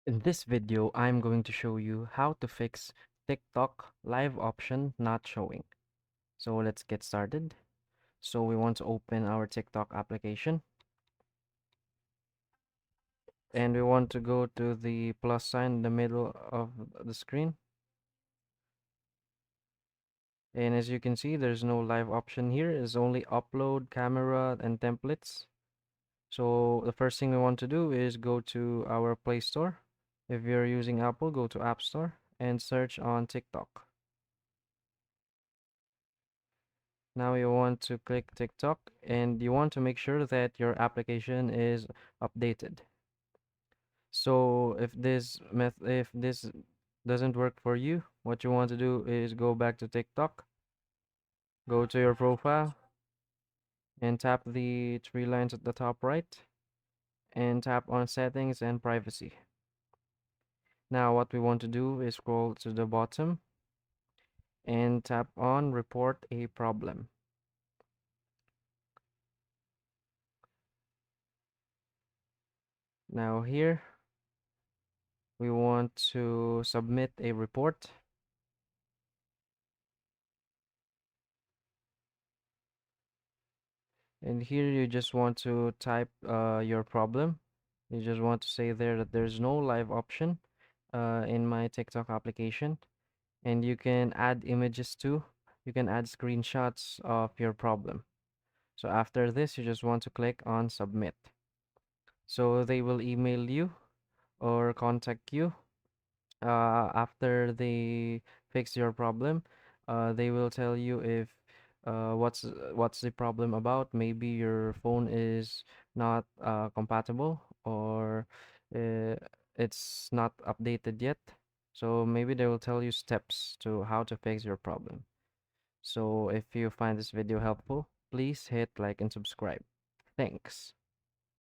In this video, I'm going to show you how to fix TikTok live option not showing. So let's get started. So we want to open our TikTok application and we want to go to the plus sign in the middle of the screen. And as you can see, there's no live option here. It's only upload, camera, and templates. So the first thing we want to do is go to our Play Store. If you're using Apple, go to App Store and search on TikTok. Now you want to click TikTok and you want to make sure that your application is updated. So if this doesn't work for you, what you want to do is go back to TikTok, go to your profile and tap the three lines at the top right and tap on settings and privacy. Now what we want to do is scroll to the bottom and tap on report a problem. Now here we want to submit a report. And here you just want to type your problem. You just want to say there that there's no live option in my TikTok application. And you can add images too. You can add screenshots of your problem. So after this, you just want to click on submit. So they will email you or contact you after they fix your problem. They will tell you if what's the problem about. Maybe your phone is not compatible or uh, it's not updated yet. So maybe they will tell you steps to how to fix your problem. So if you find this video helpful, please hit like and subscribe. Thanks.